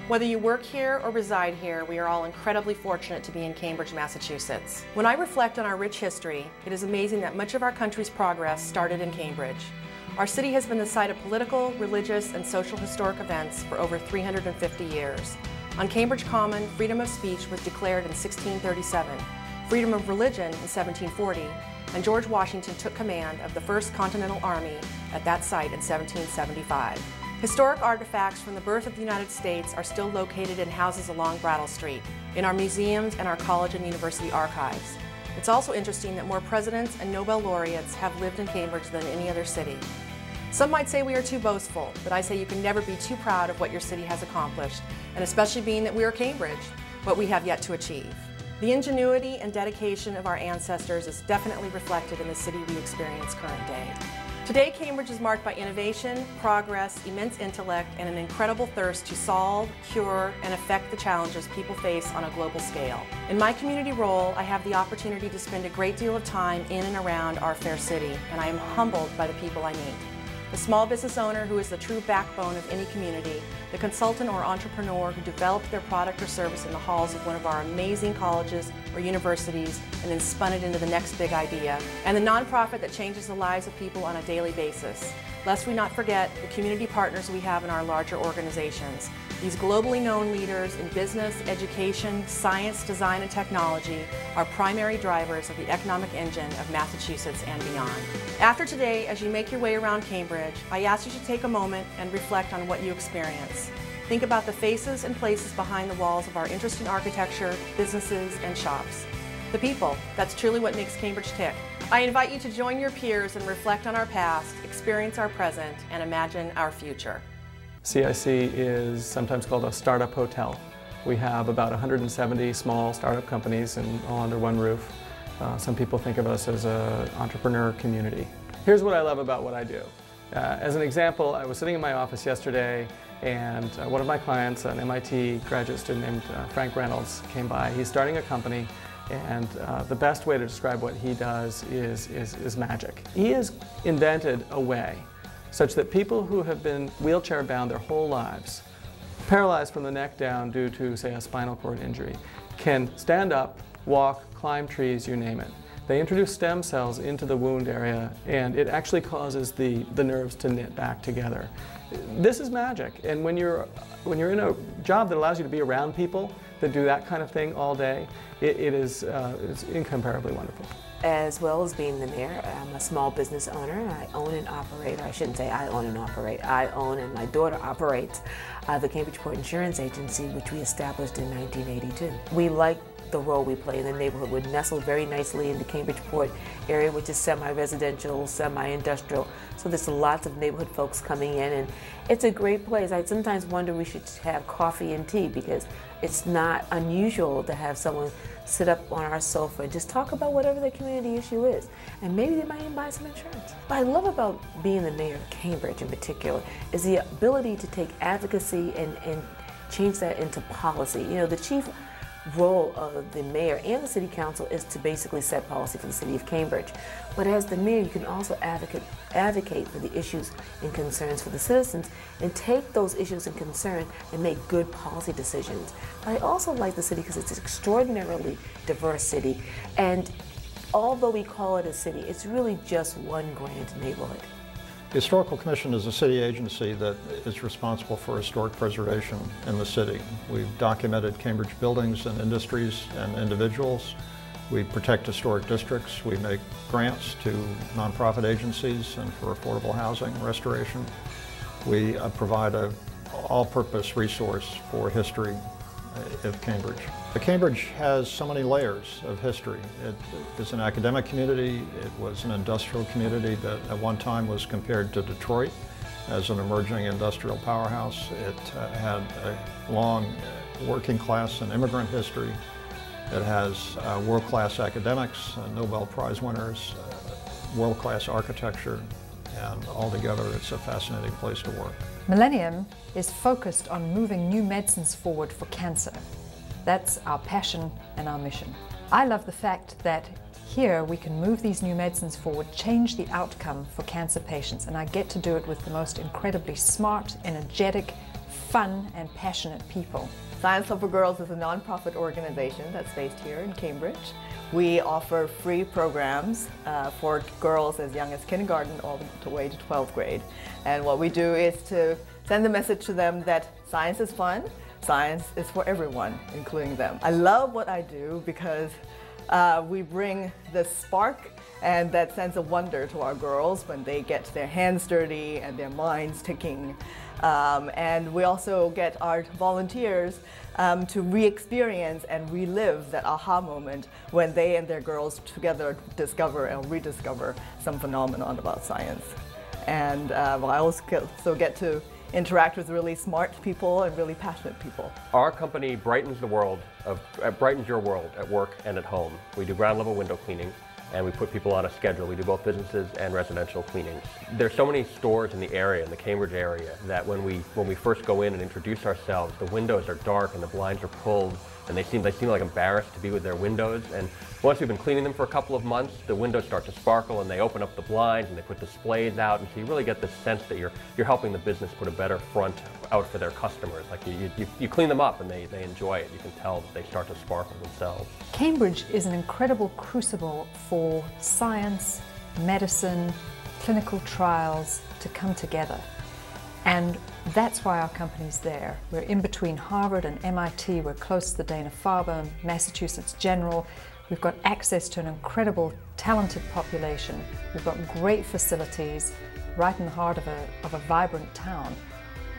Whether you work here or reside here, we are all incredibly fortunate to be in Cambridge, Massachusetts. When I reflect on our rich history, it is amazing that much of our country's progress started in Cambridge. Our city has been the site of political, religious, and social historic events for over 350 years. On Cambridge Common, freedom of speech was declared in 1637, freedom of religion in 1740, and George Washington took command of the First Continental Army at that site in 1775. Historic artifacts from the birth of the United States are still located in houses along Brattle Street, in our museums and our college and university archives. It's also interesting that more presidents and Nobel laureates have lived in Cambridge than any other city. Some might say we are too boastful, but I say you can never be too proud of what your city has accomplished, and especially being that we are Cambridge, what we have yet to achieve. The ingenuity and dedication of our ancestors is definitely reflected in the city we experience current day. Today, Cambridge is marked by innovation, progress, immense intellect, and an incredible thirst to solve, cure, and affect the challenges people face on a global scale. In my community role, I have the opportunity to spend a great deal of time in and around our fair city, and I am humbled by the people I meet. The small business owner who is the true backbone of any community, the consultant or entrepreneur who developed their product or service in the halls of one of our amazing colleges or universities and then spun it into the next big idea, and the nonprofit that changes the lives of people on a daily basis. Lest we not forget the community partners we have in our larger organizations. These globally known leaders in business, education, science, design, and technology are primary drivers of the economic engine of Massachusetts and beyond. After today, as you make your way around Cambridge, I ask you to take a moment and reflect on what you experience. Think about the faces and places behind the walls of our interesting architecture, businesses, and shops. The people, that's truly what makes Cambridge tick. I invite you to join your peers and reflect on our past, experience our present, and imagine our future. CIC is sometimes called a startup hotel. We have about 170 small startup companies and all under one roof. Some people think of us as an entrepreneur community. Here's what I love about what I do. As an example, I was sitting in my office yesterday and one of my clients, an MIT graduate student named Frank Reynolds, came by. He's starting a company, and the best way to describe what he does is magic. He has invented a way such that people who have been wheelchair bound their whole lives, paralyzed from the neck down due to, say, a spinal cord injury, can stand up, walk, climb trees, you name it. They introduce stem cells into the wound area, and it actually causes the nerves to knit back together. This is magic, and when you're in a job that allows you to be around people that do that kind of thing all day, it's incomparably wonderful. As well as being the mayor, I'm a small business owner. I own and operate, or I shouldn't say I own and operate, I own and my daughter operates the Cambridgeport Insurance Agency, which we established in 1982. We like the role we play in the neighborhood. We're nestled very nicely in the Cambridgeport area, which is semi-residential, semi-industrial. So there's lots of neighborhood folks coming in, and it's a great place. I sometimes wonder we should have coffee and tea, because it's not unusual to have someone sit up on our sofa and just talk about whatever the community issue is. And maybe they might even buy some insurance. What I love about being the mayor of Cambridge in particular is the ability to take advocacy and change that into policy. You know, the chief role of the mayor and the city council is to basically set policy for the city of Cambridge. But as the mayor, you can also advocate for the issues and concerns for the citizens and take those issues and concerns and make good policy decisions. But I also like the city because it's an extraordinarily diverse city, and although we call it a city, it's really just one grand neighborhood. The Historical Commission is a city agency that is responsible for historic preservation in the city. We've documented Cambridge buildings and industries and individuals. We protect historic districts. We make grants to nonprofit agencies and for affordable housing restoration. We provide an all-purpose resource for history of Cambridge. Cambridge has so many layers of history. It is an academic community. It was an industrial community that at one time was compared to Detroit as an emerging industrial powerhouse. It had a long working class and immigrant history. It has world-class academics, Nobel Prize winners, world-class architecture, and altogether it's a fascinating place to work. Millennium is focused on moving new medicines forward for cancer. That's our passion and our mission. I love the fact that here we can move these new medicines forward, change the outcome for cancer patients, and I get to do it with the most incredibly smart, energetic, fun and passionate people. Science Club for Girls is a nonprofit organization that's based here in Cambridge. We offer free programs for girls as young as kindergarten all the way to 12th grade. And what we do is to send the message to them that science is fun, science is for everyone, including them. I love what I do because we bring the spark and that sense of wonder to our girls when they get their hands dirty and their minds ticking. And we also get our volunteers to re-experience and relive that aha moment when they and their girls together discover and rediscover some phenomenon about science. And I also get to interact with really smart people and really passionate people. Our company brightens the world brightens your world at work and at home. We do ground level window cleaning, and we put people on a schedule. We do both businesses and residential cleanings. There's so many stores in the area, in the Cambridge area, that when we first go in and introduce ourselves, the windows are dark and the blinds are pulled, and they seem like embarrassed to be with their windows. And once we've been cleaning them for a couple of months, the windows start to sparkle and they open up the blinds and they put displays out, and so you really get this sense that you're helping the business put a better front out for their customers. Like you clean them up and they enjoy it. You can tell that they start to sparkle themselves. Cambridge is an incredible crucible for science, medicine, clinical trials to come together. And that's why our company's there. We're in between Harvard and MIT, we're close to the Dana-Farber, Massachusetts General. We've got access to an incredible, talented population. We've got great facilities right in the heart of a vibrant town,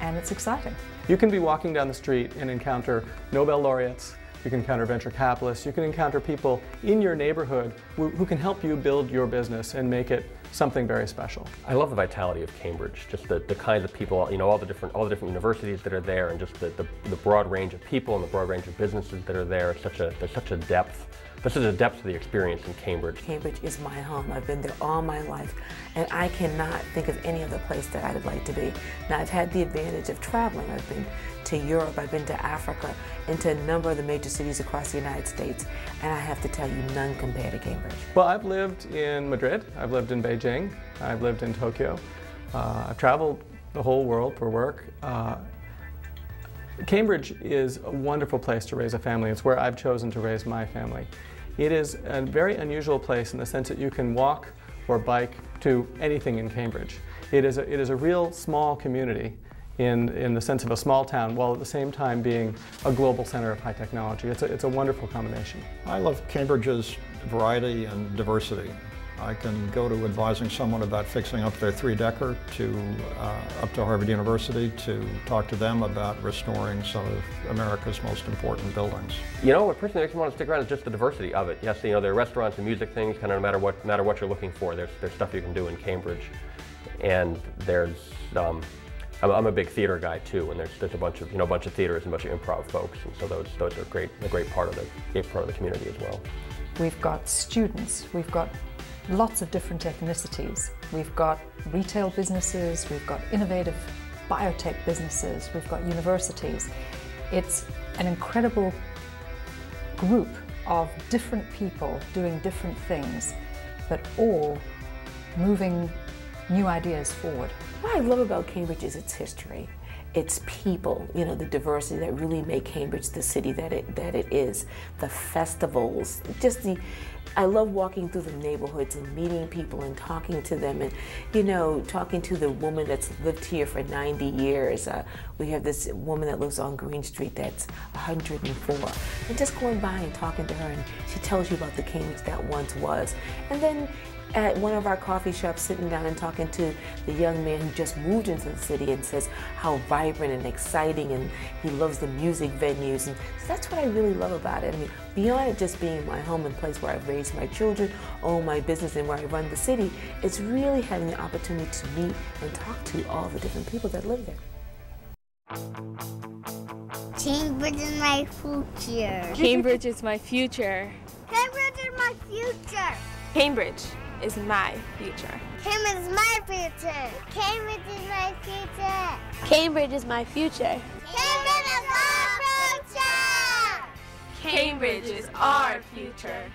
and it's exciting. You can be walking down the street and encounter Nobel laureates, you can encounter venture capitalists, you can encounter people in your neighborhood who can help you build your business and make it something very special. I love the vitality of Cambridge, just the kinds of people, all the different universities that are there, and just the broad range of people and the broad range of businesses that are there. There's such a depth. There's such a depth to the experience in Cambridge. Cambridge is my home. I've been there all my life, and I cannot think of any other place that I would like to be. Now, I've had the advantage of traveling. I've been to Europe, I've been to Africa, and to a number of the major cities across the United States, and I have to tell you, none compare to Cambridge. Well, I've lived in Madrid, I've lived in Beijing, I've lived in Tokyo. I've traveled the whole world for work. Cambridge is a wonderful place to raise a family. It's where I've chosen to raise my family. It is a very unusual place in the sense that you can walk or bike to anything in Cambridge. It is a real small community in the sense of a small town, while at the same time being a global center of high technology. It's a wonderful combination. I love Cambridge's variety and diversity. I can go to advising someone about fixing up their three-decker up to Harvard University to talk to them about restoring some of America's most important buildings. You know, what personally makes me want to stick around is just the diversity of it. Yes, there are restaurants and music things, kind of no matter what you're looking for, there's stuff you can do in Cambridge. And there's, I'm a big theater guy too, and there's a bunch of theaters and a bunch of improv folks, and so those are a great part of the community as well. We've got students, we've got lots of different ethnicities. We've got retail businesses, we've got innovative biotech businesses, we've got universities. It's an incredible group of different people doing different things, but all moving new ideas forward. What I love about Cambridge is its history, its people, the diversity that really make Cambridge the city that it is, the festivals, I love walking through the neighborhoods and meeting people and talking to them, and talking to the woman that's lived here for 90 years. We have this woman that lives on Green Street that's 104, and just going by and talking to her, and she tells you about the Cambridge that once was. And then at one of our coffee shops, sitting down and talking to the young man who just moved into the city and says how vibrant and exciting, and he loves the music venues. And so that's what I really love about it. I mean, beyond it just being my home and place where I've raised my children, own my business, and where I run the city, it's really having the opportunity to meet and talk to all the different people that live there. Cambridge is my future. Cambridge is my future. Cambridge is my future. Cambridge is my future. Cambridge is my future. Cambridge is my future. Cambridge is my future. Cambridge is our future. Cambridge is our future.